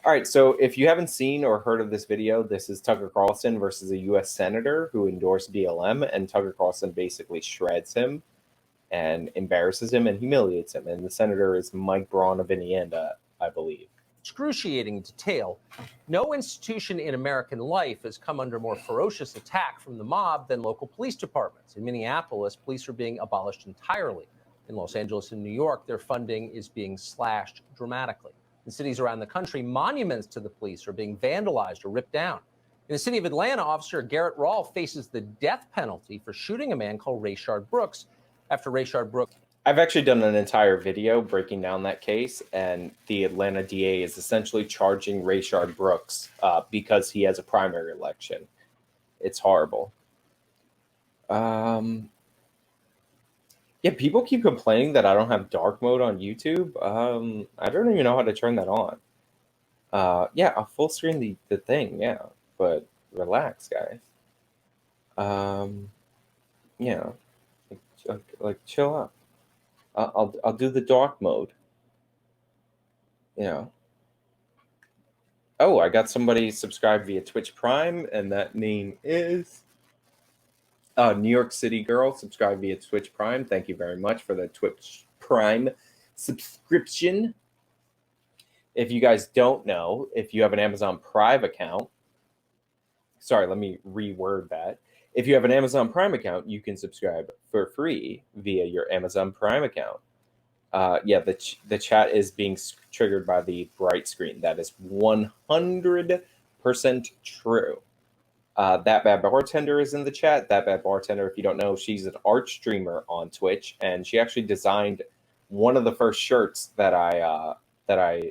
All right, so if you haven't seen or heard of this video, this is Tucker Carlson versus a U.S. senator who endorsed BLM, and Tucker Carlson basically shreds him and embarrasses him and humiliates him. And the senator is Mike Braun of Indiana, I believe. Excruciating detail. No institution in American life has come under more ferocious attack from the mob than local police departments. In Minneapolis, police are being abolished entirely. In Los Angeles and New York, their funding is being slashed dramatically. In cities around the country, monuments to the police are being vandalized or ripped down. In the city of Atlanta, Officer Garrett Rawl faces the death penalty for shooting a man called Rayshard Brooks after Rayshard Brooks. I've actually done an entire video breaking down that case, and the Atlanta DA is essentially charging Rayshard Brooks because he has a primary election. It's horrible. Yeah, people keep complaining that I don't have dark mode on YouTube. I don't even know how to turn that on. Yeah, I'll full screen the thing, yeah, but relax, guys. Yeah, like chill out. I'll do the dark mode. Yeah. Oh, I got somebody subscribed via Twitch Prime, and that name is New York City Girl, subscribed via Twitch Prime. Thank you very much for the Twitch Prime subscription. If you guys don't know, if you have an Amazon Prime account, sorry, let me reword that. If you have an Amazon Prime account, you can subscribe for free via your Amazon Prime account. Yeah, the chat is being triggered by the bright screen. That is 100% true. That Bad Bartender is in the chat. That Bad Bartender, if you don't know, she's an art streamer on Twitch, and she actually designed one of the first shirts that I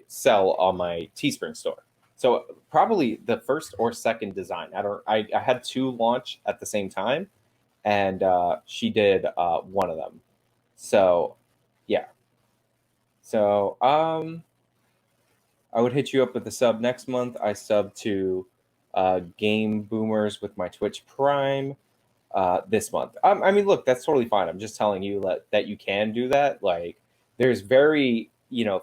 sell on my Teespring store. So probably the first or second design. I had two launch at the same time, and she did one of them. So yeah. So I would hit you up with a sub next month. I sub to Game Boomers with my Twitch Prime this month. I mean, look, that's totally fine. I'm just telling you that you can do that. Like, there's very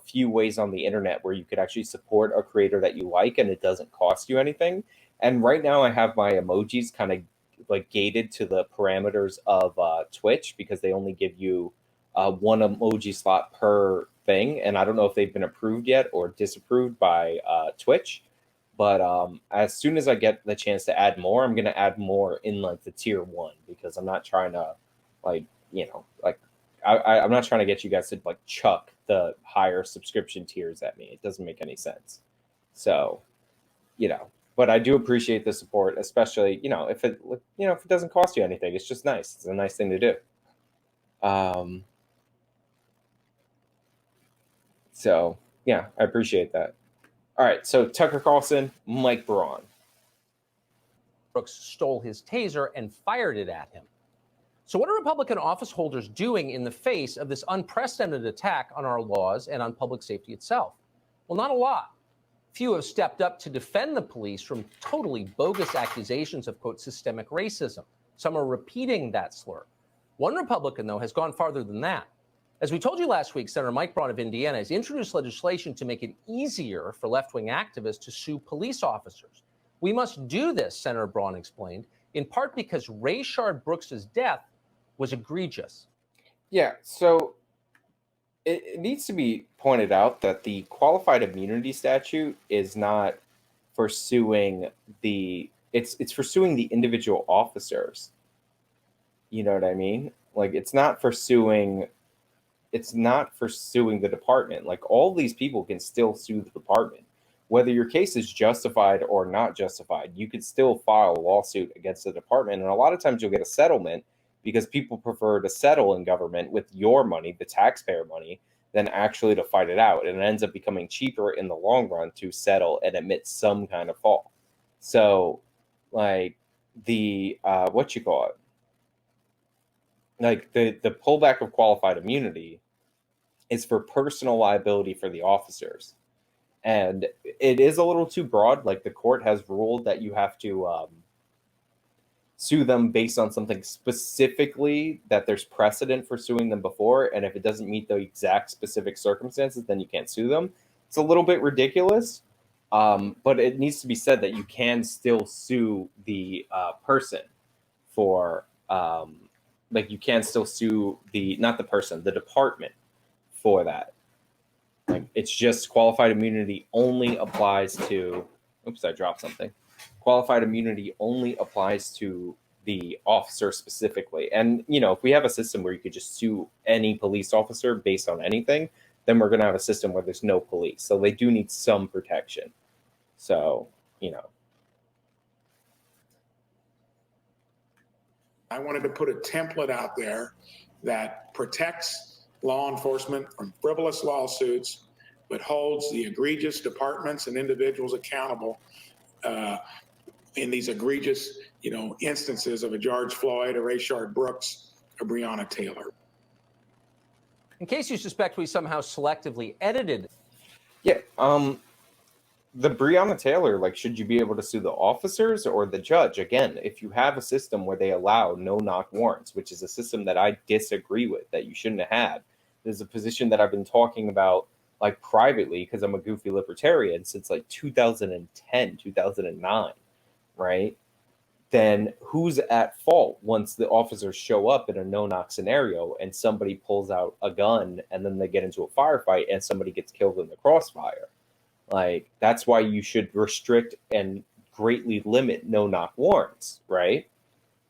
few ways on the internet where you could actually support a creator that you like and it doesn't cost you anything. And right now I have my emojis kind of like gated to the parameters of Twitch, because they only give you one emoji slot per thing, and I don't know if they've been approved yet or disapproved by Twitch. But as soon as I get the chance to add more, I'm going to add more in like the tier 1, because I'm not trying to I'm not trying to get you guys to like chuck the higher subscription tiers at me. It doesn't make any sense. So, but I do appreciate the support, especially, if it doesn't cost you anything. It's just nice. It's a nice thing to do. So yeah, I appreciate that. All right, so Tucker Carlson, Mike Braun. Brooks stole his taser and fired it at him. So what are Republican office holders doing in the face of this unprecedented attack on our laws and on public safety itself? Well, not a lot. Few have stepped up to defend the police from totally bogus accusations of, quote, systemic racism. Some are repeating that slur. One Republican, though, has gone farther than that. As we told you last week, Senator Mike Braun of Indiana has introduced legislation to make it easier for left-wing activists to sue police officers. We must do this, Senator Braun explained, in part because Rayshard Brooks' death was egregious. Yeah, so it needs to be pointed out that the qualified immunity statute is not for suing it's for suing the individual officers. You know what I mean? Like, it's not for suing the department. Like, all these people can still sue the department. Whether your case is justified or not justified, you could still file a lawsuit against the department. And a lot of times you'll get a settlement because people prefer to settle in government with your money, the taxpayer money, than actually to fight it out. And it ends up becoming cheaper in the long run to settle and admit some kind of fault. So, like, the like the pullback of qualified immunity is for personal liability for the officers. And it is a little too broad. Like, the court has ruled that you have to sue them based on something specifically that there's precedent for suing them before. And if it doesn't meet the exact specific circumstances, then you can't sue them. It's a little bit ridiculous. But it needs to be said that you can still sue the person for, like, you can still sue not the person, the department for that. Like, it's just qualified immunity only applies to, oops, I dropped something. Qualified immunity only applies to the officer specifically. And, if we have a system where you could just sue any police officer based on anything, then we're going to have a system where there's no police. So they do need some protection. So, I wanted to put a template out there that protects law enforcement from frivolous lawsuits, but holds the egregious departments and individuals accountable in these egregious, instances of a George Floyd, a Rayshard Brooks, a Breonna Taylor. In case you suspect we somehow selectively edited. Yeah, the Breonna Taylor, like, should you be able to sue the officers or the judge? Again, if you have a system where they allow no-knock warrants, which is a system that I disagree with, that you shouldn't have had. There's a position that I've been talking about, like, privately, because I'm a goofy libertarian since, like, 2010, 2009, right? Then who's at fault once the officers show up in a no-knock scenario and somebody pulls out a gun and then they get into a firefight and somebody gets killed in the crossfire? Like, that's why you should restrict and greatly limit no-knock warrants, right?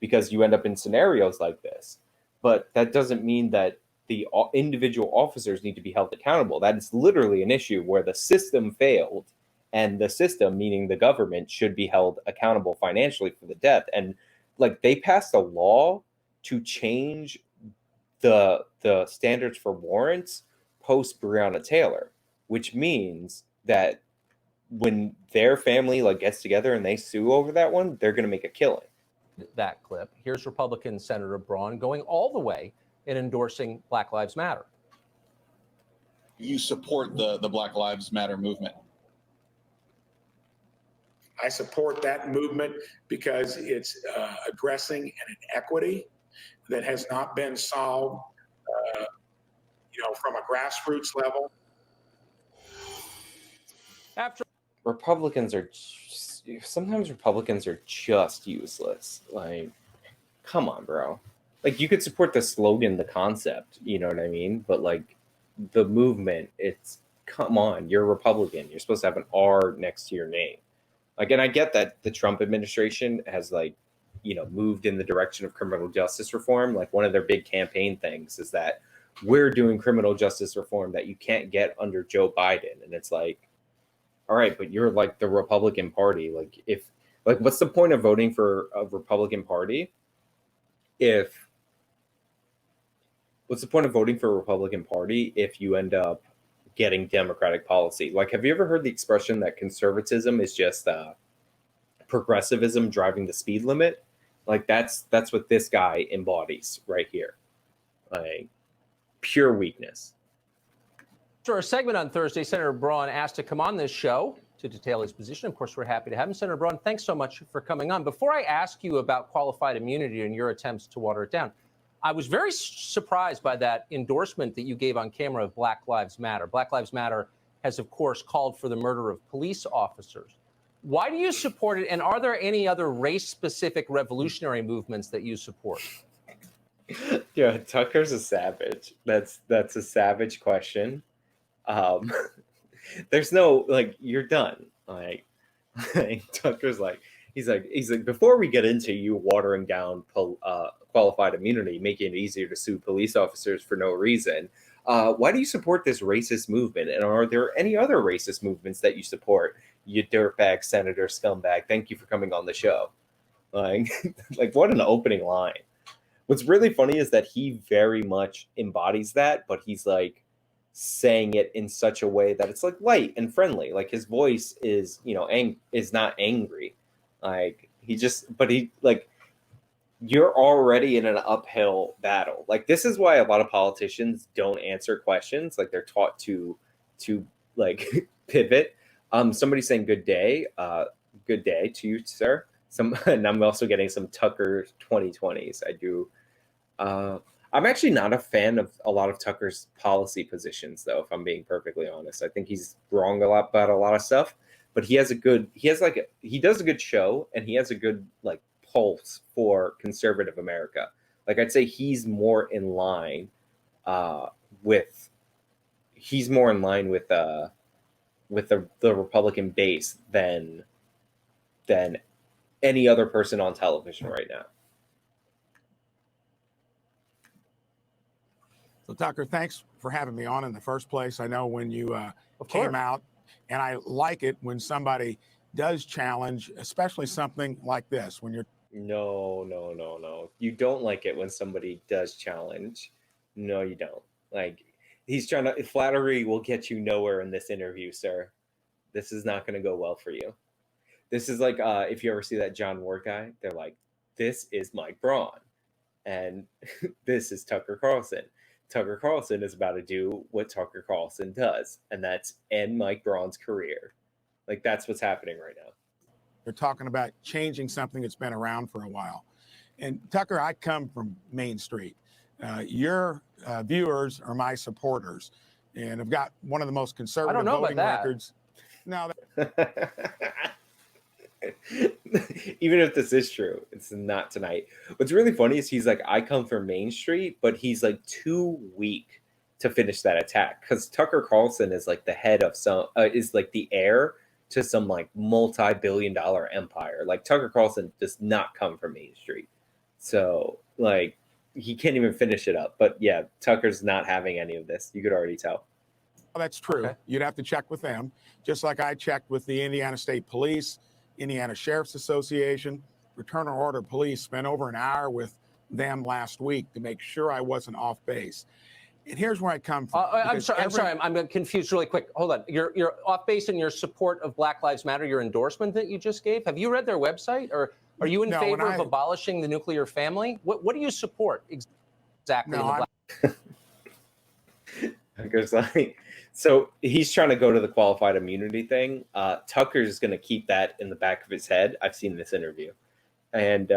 Because you end up in scenarios like this. But that doesn't mean that the individual officers need to be held accountable. That is literally an issue where the system failed, and the system, meaning the government, should be held accountable financially for the death. And, like, they passed a law to change the standards for warrants post Breonna Taylor, which means that when their family, like, gets together and they sue over that one, they're going to make a killing. That clip. Here's Republican Senator Braun going all the way in endorsing Black Lives Matter. You support the Black Lives Matter movement. I support that movement because it's addressing an inequity that has not been solved, from a grassroots level. Sometimes Republicans are just useless. Like, come on, bro. Like, you could support the slogan, the concept, you know what I mean? But, like, the movement, it's, come on, you're a Republican. You're supposed to have an R next to your name. Like, and I get that the Trump administration has, like, moved in the direction of criminal justice reform. Like, one of their big campaign things is that we're doing criminal justice reform that you can't get under Joe Biden. And it's like, all right, but you're, like, the Republican Party. Like, what's the point of voting for a Republican Party what's the point of voting for a Republican Party if you end up getting Democratic policy? Like, have you ever heard the expression that conservatism is just progressivism driving the speed limit? Like, that's what this guy embodies right here. Like, pure weakness. After a segment on Thursday, Senator Braun asked to come on this show to detail his position. Of course, we're happy to have him. Senator Braun, thanks so much for coming on. Before I ask you about qualified immunity and your attempts to water it down, I was very surprised by that endorsement that you gave on camera of Black Lives Matter. Black Lives Matter has, of course, called for the murder of police officers. Why do you support it? And are there any other race-specific revolutionary movements that you support? Yeah, Tucker's a savage. That's a savage question. There's no, like, you're done. Like Tucker's like, he's like, before we get into you watering down qualified immunity, making it easier to sue police officers for no reason, why do you support this racist movement? And are there any other racist movements that you support? You dirtbag senator scumbag. Thank you for coming on the show. Like, like, what an opening line. What's really funny is that he very much embodies that, but he's, like, saying it in such a way that it's, like, light and friendly. Like, his voice is, is not angry. Like, you're already in an uphill battle. Like, this is why a lot of politicians don't answer questions. Like, they're taught to like pivot. Somebody's saying good day to you, sir. And I'm also getting some Tucker 2020s. I do. I'm actually not a fan of a lot of Tucker's policy positions, though, if I'm being perfectly honest. I think he's wrong about a lot of stuff. but he does a good show, and he has a good like pulse for conservative America. Like I'd say he's more in line with the Republican base than any other person on television right now. So Tucker, thanks for having me on in the first place. I know when you came out, and I like it when somebody does challenge, especially something like this, when you're No. You don't like it when somebody does challenge. No, you don't. Like he's trying to flattery will get you nowhere in this interview, sir. This is not going to go well for you. This is like if you ever see that John Ward guy, they're like, this is Mike Braun, and this is Tucker Carlson. Tucker Carlson is about to do what Tucker Carlson does, and that's end Mike Braun's career. Like that's what's happening right now. They're talking about changing something that's been around for a while. And Tucker, I come from Main Street. Your viewers are my supporters, and I've got one of the most conservative voting records. No. Even if this is true, it's not tonight. What's really funny is he's like, I come from Main Street, but he's like too weak to finish that attack because Tucker Carlson is like the head of is like the heir to some like multi-billion-dollar empire. Like Tucker Carlson does not come from Main Street, so like he can't even finish it up. But yeah, Tucker's not having any of this. You could already tell. Well, that's true. Okay. You'd have to check with them, just like I checked with the Indiana State Police, Indiana Sheriff's Association, Return Order Police. Spent over an hour with them last week to make sure I wasn't off base. And here's where I come from. I'm sorry. I'm confused really quick. Hold on. You're off base in your support of Black Lives Matter, your endorsement that you just gave. Have you read their website, or are you in favor of abolishing the nuclear family? What do you support exactly? Tucker's like, so he's trying to go to the qualified immunity thing. Tucker's going to keep that in the back of his head. I've seen this interview, and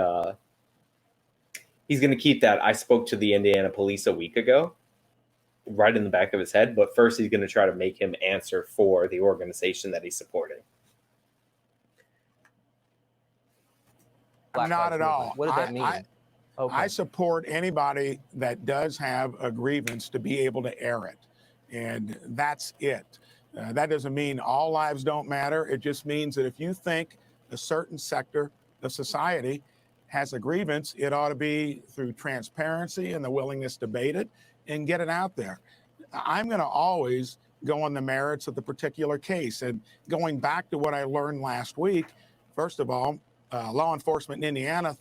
he's going to keep that. I spoke to the Indiana police a week ago, right in the back of his head. But first, he's going to try to make him answer for the organization that he's supporting. Not at all. What does that mean? I support anybody that does have a grievance to be able to air it. And that's it. That doesn't mean all lives don't matter. It just means that if you think a certain sector of society has a grievance, it ought to be through transparency and the willingness to debate it and get it out there. I'm going to always go on the merits of the particular case. And going back to what I learned last week, first of all, law enforcement in Indiana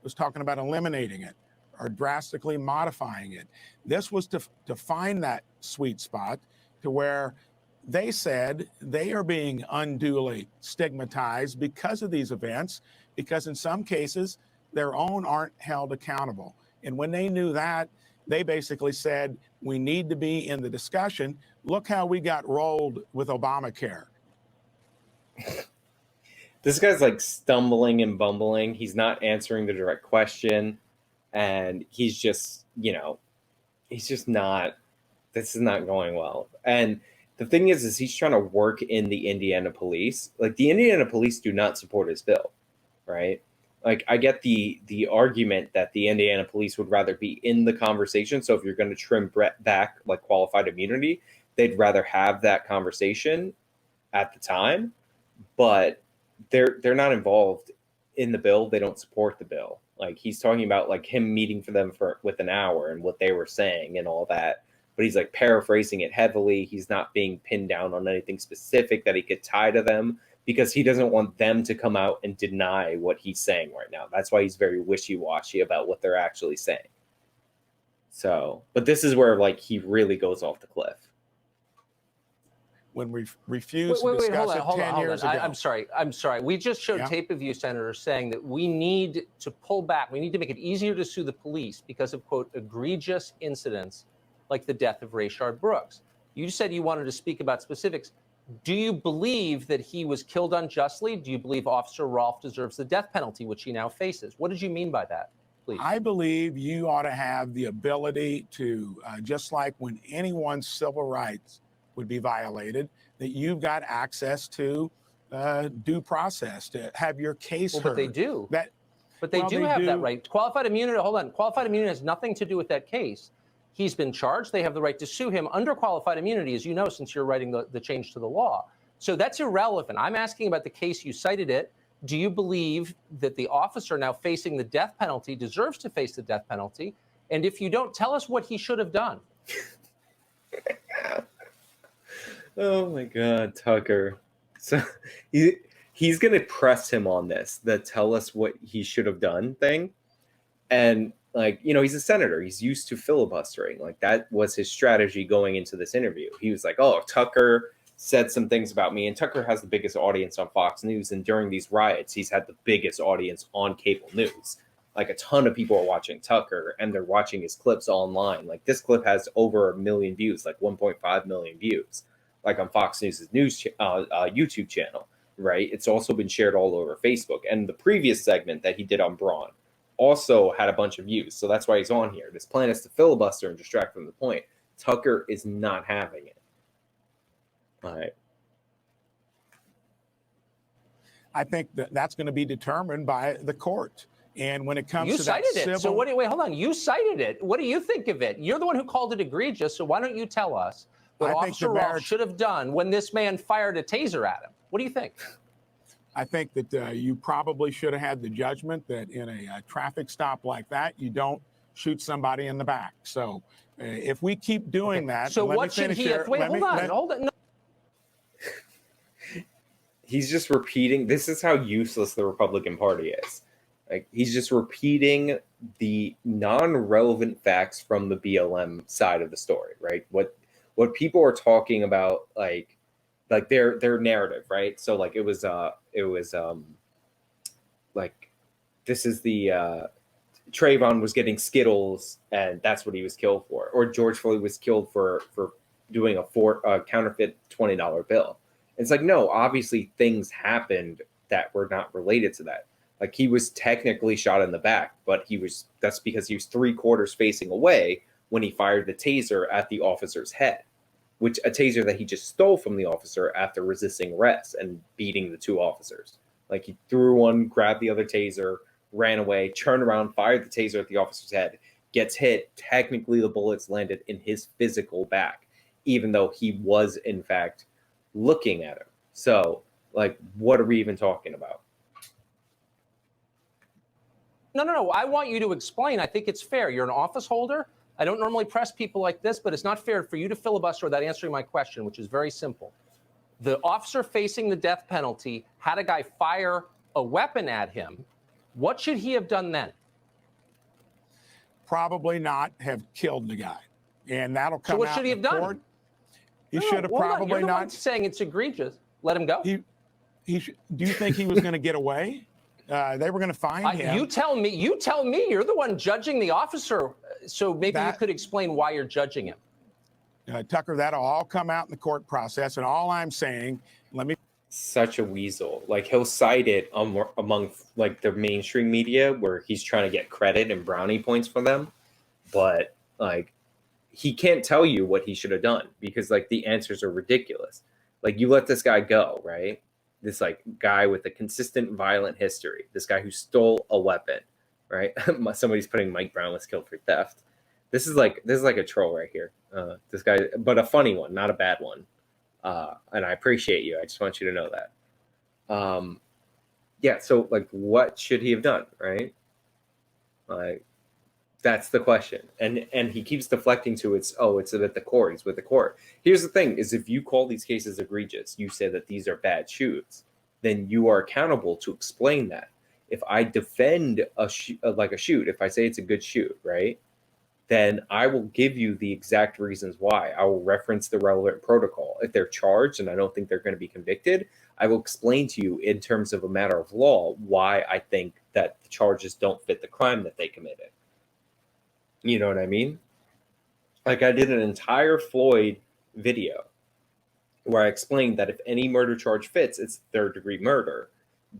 was talking about eliminating it or drastically modifying it. This was to find that sweet spot to where they said they are being unduly stigmatized because of these events, because in some cases, their own aren't held accountable. And when they knew that, they basically said, we need to be in the discussion. Look how we got rolled with Obamacare. This guy's like stumbling and bumbling. He's not answering the direct question. And he's just, he's just not, this is not going well. And the thing is he's trying to work in the Indiana police. Like the Indiana police do not support his bill, right? Like I get the argument that the Indiana police would rather be in the conversation. So if you're going to trim back like qualified immunity, they'd rather have that conversation at the time. But they're not involved in the bill. They don't support the bill. Like he's talking about like him meeting for them with an hour and what they were saying and all that. But he's like paraphrasing it heavily. He's not being pinned down on anything specific that he could tie to them because he doesn't want them to come out and deny what he's saying right now. That's why he's very wishy-washy about what they're actually saying. So, but this is where like he really goes off the cliff. When we refused to discuss it 10 years ago. I'm sorry. We just showed tape of you, Senator, saying that we need to pull back. We need to make it easier to sue the police because of, quote, egregious incidents like the death of Rayshard Brooks. You said you wanted to speak about specifics. Do you believe that he was killed unjustly? Do you believe Officer Rolfe deserves the death penalty, which he now faces? What did you mean by that, please? I believe you ought to have the ability to, just like when anyone's civil rights would be violated, that you've got access to due process to have your case heard. But they do. But they Well, do they have do. that right. Qualified immunity, hold on. Qualified immunity has nothing to do with that case. He's been charged. They have the right to sue him under qualified immunity, as you know, since you're writing the change to the law. So that's irrelevant. I'm asking about the case. You cited it. Do you believe that the officer now facing the death penalty deserves to face the death penalty? And if you don't, tell us what he should have done. Oh my God, Tucker. So he's going to press him on this, the tell us what he should have done thing. And like, you know, he's a senator. He's used to filibustering. Like that was his strategy going into this interview. He was like, oh, Tucker said some things about me. And Tucker has the biggest audience on Fox News. And during these riots, he's had the biggest audience on cable news. Like a ton of people are watching Tucker and they're watching his clips online. Like this clip has over 1 million views, like 1.5 million views, like on Fox News' YouTube channel, right? It's also been shared all over Facebook. And the previous segment that he did on Braun also had a bunch of views. So that's why he's on here. This plan is to filibuster and distract from the point. Tucker is not having it. All right. I think that's going to be determined by the court. And when it comes to that cited it. So wait, hold on. You cited it. What do you think of it? You're the one who called it egregious. So why don't you tell us what Officer Ross should have done when this man fired a taser at him? What do you think? I think that you probably should have had the judgment that in a traffic stop like that, you don't shoot somebody in the back. So if we keep doing that, so what should he have? Wait, hold on. No. He's just repeating. This is how useless the Republican Party is. Like he's just repeating the non-relevant facts from the BLM side of the story, right? What people are talking about, like their narrative, right? So like it was like this is the Trayvon was getting Skittles and that's what he was killed for, or George Floyd was killed for doing a counterfeit $20 bill. It's like, no, obviously things happened that were not related to that. Like he was technically shot in the back, but that's because he was 3/4 facing away when he fired the taser at the officer's head, which a taser that he just stole from the officer after resisting arrest and beating the two officers. Like he threw one, grabbed the other taser, ran away, turned around, fired the taser at the officer's head, gets hit. Technically the bullets landed in his physical back, even though he was in fact looking at him. So like, what are we even talking about? No. I want you to explain. I think it's fair. You're an office holder. I don't normally press people like this, but it's not fair for you to filibuster without answering my question, which is very simple. The officer facing the death penalty had a guy fire a weapon at him. What should he have done then? Probably not have killed the guy. And that'll come out. So what should he have done? He should have probably you're the not. one saying it's egregious. Let him go. Do you think he was going to get away? They were going to find him. You tell me. You're the one judging the officer. So maybe you could explain why you're judging him. Tucker, that'll all come out in the court process. And all I'm saying, such a weasel. Like he'll cite it among like the mainstream media where he's trying to get credit and brownie points for them. But like he can't tell you what he should have done because like the answers are ridiculous. Like you let this guy go, right? This like guy with a consistent violent history, this guy who stole a weapon, right? Somebody's putting Mike Braun was killed for theft. This is like a troll right here. This guy, but a funny one, not a bad one. And I appreciate you. I just want you to know that. Yeah. So like, what should he have done? Right. Like, that's the question. And he keeps deflecting to it's at the court. It's with the court. Here's the thing is if you call these cases egregious, you say that these are bad shoots, then you are accountable to explain that. If I defend a shoot, if I say it's a good shoot, right, then I will give you the exact reasons why. I will reference the relevant protocol. If they're charged and I don't think they're going to be convicted, I will explain to you in terms of a matter of law why I think that the charges don't fit the crime that they committed. You know what I mean? Like I did an entire Floyd video where I explained that if any murder charge fits, it's third-degree murder.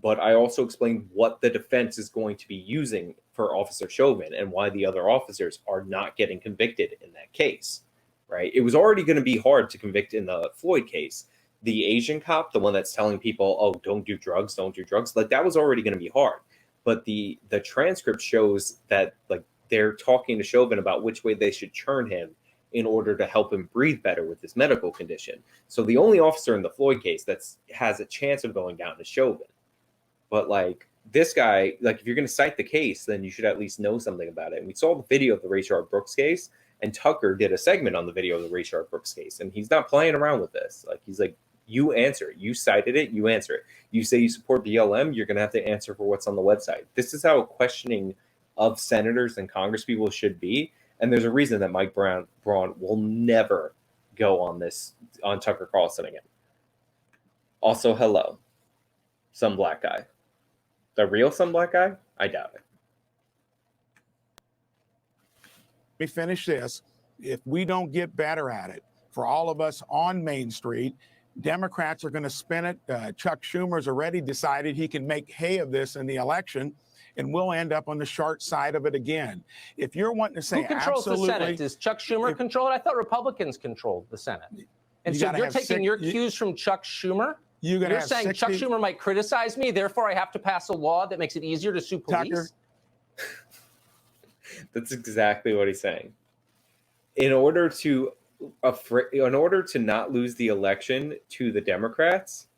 But I also explained what the defense is going to be using for Officer Chauvin and why the other officers are not getting convicted in that case, right? It was already going to be hard to convict in the Floyd case the Asian cop, the one that's telling people, oh, don't do drugs, like that was already going to be hard. But the transcript shows that like they're talking to Chauvin about which way they should turn him in order to help him breathe better with his medical condition. So the only officer in the Floyd case that has a chance of going down is Chauvin. But like this guy, like if you're going to cite the case, then you should at least know something about it. And we saw the video of the Rayshard Brooks case, and Tucker did a segment on the video of the Rayshard Brooks case, and he's not playing around with this. Like he's like, you answer it. You cited it, you answer it. You say you support BLM, you're going to have to answer for what's on the website. This is how questioning of senators and congresspeople should be. And there's a reason that Mike Braun will never go on Tucker Carlson again. Also, hello, some black guy. The real some black guy? I doubt it. Let me finish this. If we don't get better at it, for all of us on Main Street, Democrats are going to spin it. Chuck Schumer's already decided he can make hay of this in the election, and we'll end up on the short side of it again. If you're wanting to say who controls absolutely, the Senate? Does Chuck Schumer control it? I thought Republicans controlled the Senate. And so you're taking your cues from Chuck Schumer? You're saying Chuck Schumer might criticize me, therefore I have to pass a law that makes it easier to sue police? Tucker. That's exactly what he's saying. In order to not lose the election to the Democrats,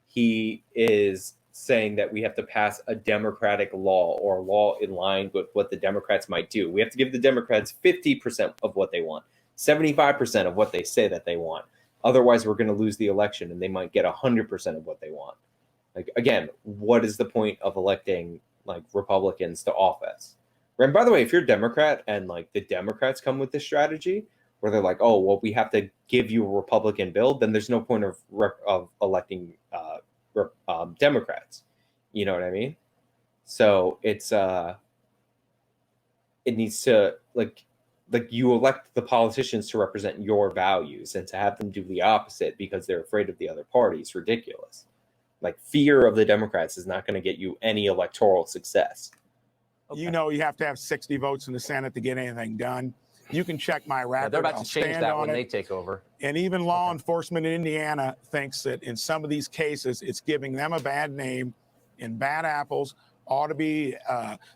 he is saying that we have to pass a democratic law or a law in line with what the Democrats might do. We have to give the Democrats 50% of what they want, 75% of what they say that they want. Otherwise, we're going to lose the election and they might get 100% of what they want. Like, again, what is the point of electing like Republicans to office? And by the way, if you're a Democrat and like the Democrats come with this strategy where they're like, oh, well, we have to give you a Republican bill, then there's no point of electing Democrats. You know what I mean? So it needs to like you elect the politicians to represent your values, and to have them do the opposite because they're afraid of the other party is ridiculous. Like fear of the Democrats is not going to get you any electoral success. Okay. You know, you have to have 60 votes in the Senate to get anything done. You can check my record. They're about to change that when they take over. And even law enforcement in Indiana thinks that in some of these cases, it's giving them a bad name, and bad apples ought to be,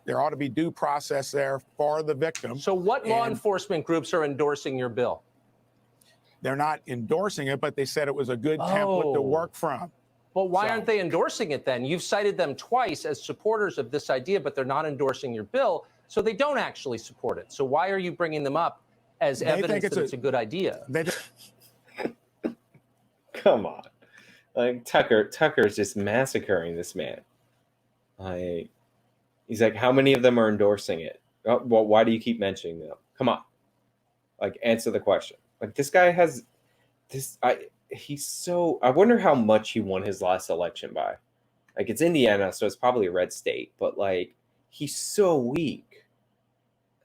there ought to be due process there for the victim. So what law enforcement groups are endorsing your bill? They're not endorsing it, but they said it was a good template to work from. Well, why aren't they endorsing it then? You've cited them twice as supporters of this idea, but they're not endorsing your bill, so they don't actually support it. So why are you bringing them up as evidence that it's a good idea? Come on. Like Tucker's just massacring this man. He's like, how many of them are endorsing it? Oh, well, why do you keep mentioning them? Come on. Like, answer the question. Like, this guy has this, I wonder how much he won his last election by. Like, it's Indiana, so it's probably a red state, but like, he's so weak.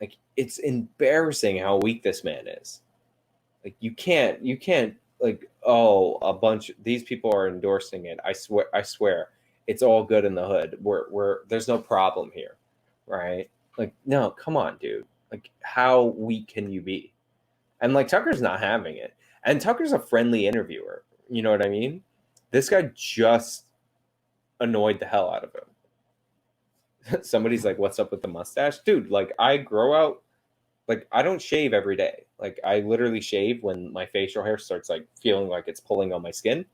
Like, it's embarrassing how weak this man is. Like, you can't like, oh, these people are endorsing it. I swear, it's all good in the hood. There's no problem here, right? Like, no, come on, dude. Like, how weak can you be? And like, Tucker's not having it. And Tucker's a friendly interviewer. You know what I mean? This guy just annoyed the hell out of him. Somebody's like, what's up with the mustache? Dude, like, I grow out, like, I don't shave every day. Like, I literally shave when my facial hair starts, like, feeling like it's pulling on my skin.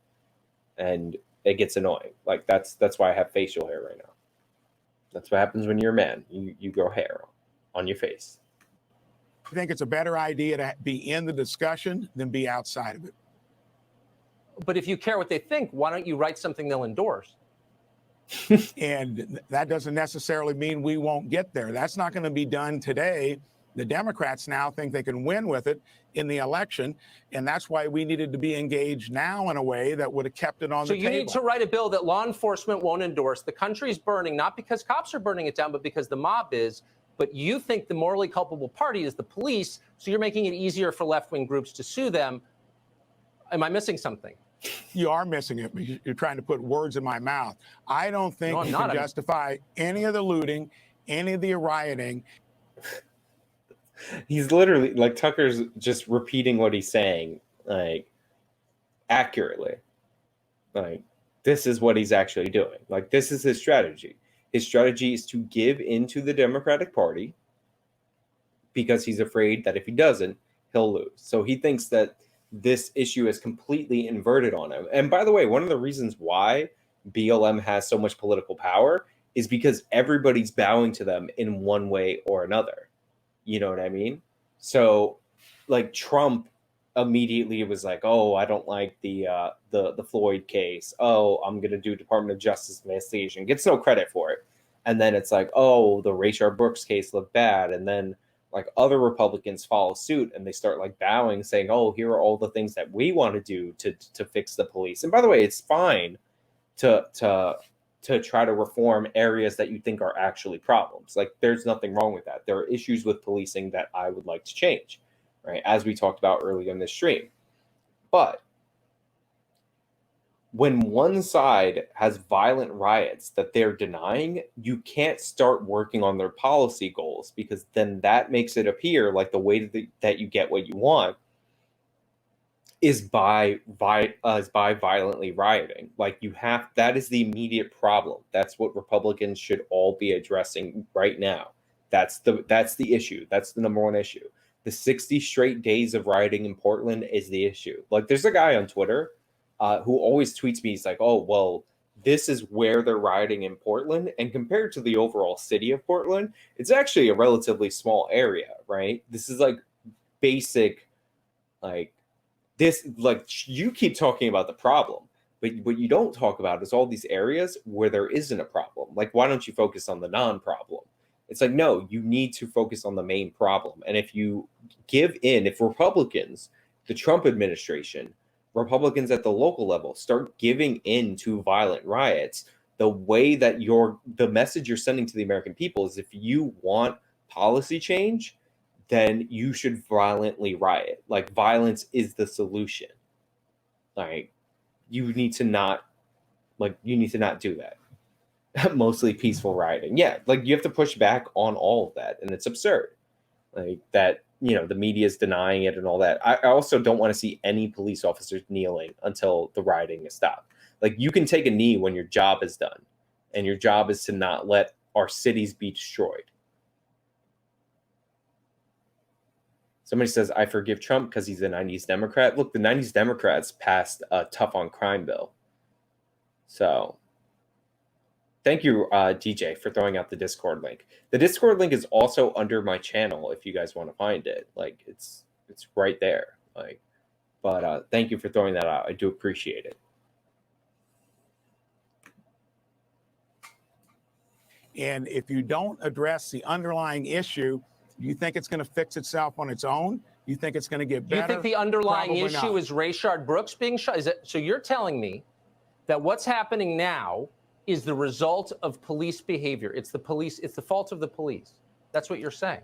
And it gets annoying. Like, that's why I have facial hair right now. That's what happens when you're a man. You grow hair on your face. I think it's a better idea to be in the discussion than be outside of it. But if you care what they think, why don't you write something they'll endorse? And that doesn't necessarily mean we won't get there. That's not going to be done today. The Democrats now think they can win with it in the election, and that's why we needed to be engaged now in a way that would have kept it on the table. So you need to write a bill that law enforcement won't endorse. The country's burning, not because cops are burning it down, but because the mob is. But you think the morally culpable party is the police, so you're making it easier for left-wing groups to sue them. Am I missing something? You are missing it. You're trying to put words in my mouth. I don't think you can justify any of the looting, any of the rioting. He's literally, like, Tucker's just repeating what he's saying. Like, accurately. Like, this is what he's actually doing. Like, this is his strategy. His strategy is to give into the Democratic Party because he's afraid that if he doesn't, he'll lose. So he thinks that this issue is completely inverted on him. And by the way, one of the reasons why BLM has so much political power is because everybody's bowing to them in one way or another. You know what I mean? So, like, Trump immediately was like, "Oh, I don't like the Floyd case. Oh, I'm gonna do Department of Justice investigation." Gets no credit for it. And then it's like, "Oh, the Rayshard Brooks case looked bad." And then like other Republicans follow suit and they start like bowing, saying, "Oh, here are all the things that we want to do to fix the police." And by the way, it's fine to try to reform areas that you think are actually problems. Like, there's nothing wrong with that. There are issues with policing that I would like to change, right? As we talked about earlier in this stream. But when one side has violent riots that they're denying, you can't start working on their policy goals, because then that makes it appear like the way that you get what you want is by violently rioting. Like, you have, that is the immediate problem. That's what Republicans should all be addressing right now. That's the issue. That's the number one issue. The 60 straight days of rioting in Portland is the issue. Like, there's a guy on Twitter who always tweets me. He's like, "Oh, well, this is where they're rioting in Portland, and compared to the overall city of Portland, it's actually a relatively small area, right? This is like basic, like this, like you keep talking about the problem, but what you don't talk about is all these areas where there isn't a problem. Like, why don't you focus on the non-problem?" It's like, no, you need to focus on the main problem. And if you give in, if Republicans, the Trump administration, Republicans at the local level start giving in to violent riots, the way that the message you're sending to the American people is, if you want policy change, then you should violently riot. Like, violence is the solution. Like, you need to not do that. Mostly peaceful rioting. Yeah, like, you have to push back on all of that, and it's absurd. Like, that, the media is denying it and all that. I also don't want to see any police officers kneeling until the rioting is stopped. Like, you can take a knee when your job is done, and your job is to not let our cities be destroyed. Somebody says, "I forgive Trump because he's a 90s Democrat." Look, the 90s Democrats passed a tough on crime bill. So thank you, DJ, for throwing out the Discord link. The Discord link is also under my channel if you guys want to find it. Like, it's right there. Like, but thank you for throwing that out. I do appreciate it. And if you don't address the underlying issue, you think it's going to fix itself on its own? You think it's going to get better? You think the underlying Probably issue not. is Rayshard Brooks being shot? So you're telling me that what's happening now is the result of police behavior? It's the police. It's the fault of the police. That's what you're saying.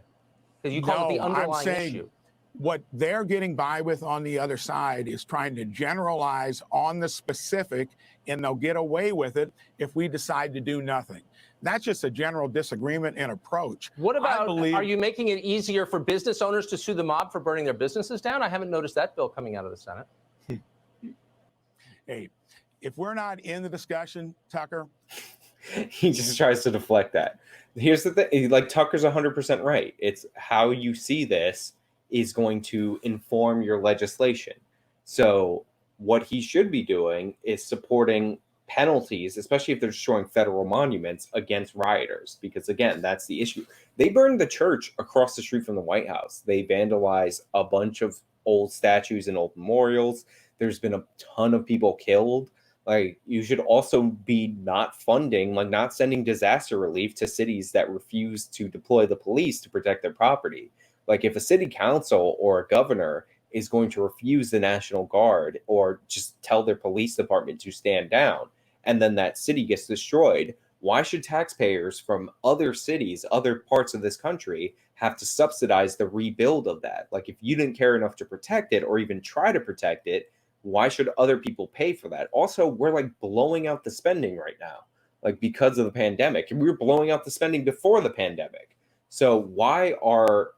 Because you call it the underlying issue. What they're getting by with on the other side is trying to generalize on the specific, and they'll get away with it if we decide to do nothing. That's just a general disagreement in approach. What about, are you making it easier for business owners to sue the mob for burning their businesses down? I haven't noticed that bill coming out of the Senate. Hey, if we're not in the discussion, Tucker. He just tries to deflect that. Here's the thing. Like, Tucker's 100% right. It's how you see this is going to inform your legislation. So what he should be doing is supporting penalties, especially if they're destroying federal monuments, against rioters, because again, that's the issue. They burned the church across the street from the White House. They vandalized a bunch of old statues and old memorials. There's been a ton of people killed. Like, you should also be not sending disaster relief to cities that refuse to deploy the police to protect their property. Like, if a city council or a governor is going to refuse the National Guard or just tell their police department to stand down, and then that city gets destroyed, why should taxpayers from other cities, other parts of this country, have to subsidize the rebuild of that? Like, if you didn't care enough to protect it or even try to protect it, why should other people pay for that? Also, we're like blowing out the spending right now, like, because of the pandemic. And we were blowing out the spending before the pandemic. So why are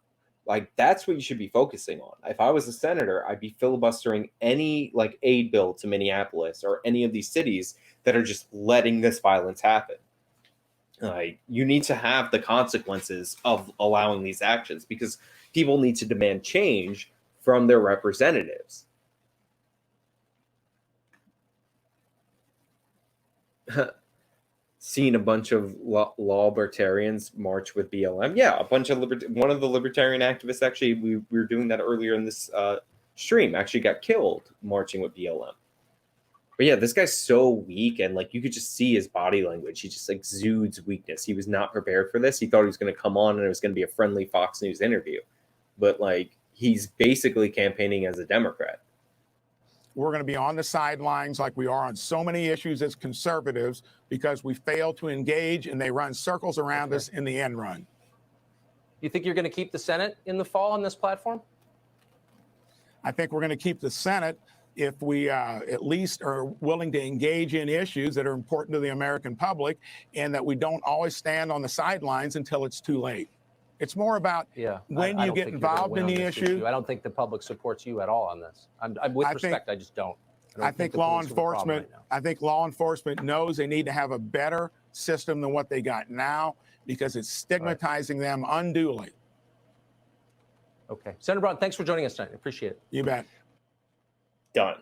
Like, that's what you should be focusing on. If I was a senator, I'd be filibustering any like aid bill to Minneapolis or any of these cities that are just letting this violence happen. Like, you need to have the consequences of allowing these actions, because people need to demand change from their representatives. Seen a bunch of libertarians march with BLM. Yeah, a bunch of one of the libertarian activists, actually, we were doing that earlier in this stream, actually got killed marching with BLM. But yeah, this guy's so weak, and like you could just see his body language. He just exudes weakness. He was not prepared for this. He thought he was going to come on and it was going to be a friendly Fox News interview. But like, he's basically campaigning as a Democrat. We're going to be on the sidelines like we are on so many issues as conservatives because we fail to engage and they run circles around us in the end run. You think you're going to keep the Senate in the fall on this platform? I think we're going to keep the Senate if we at least are willing to engage in issues that are important to the American public, and that we don't always stand on the sidelines until it's too late. It's more about when you get involved in the issue. I don't think the public supports you at all on this. With respect, I just don't. I think law enforcement. I think law enforcement knows they need to have a better system than what they got now, because it's stigmatizing them unduly. Okay, Senator Braun, thanks for joining us tonight. Appreciate it. You bet. Done.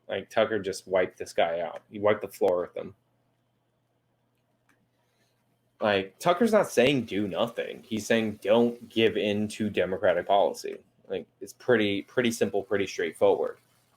Like, Tucker just wiped this guy out. He wiped the floor with him. Like, Tucker's not saying do nothing. He's saying don't give in to Democratic policy. Like, it's pretty simple, pretty straightforward.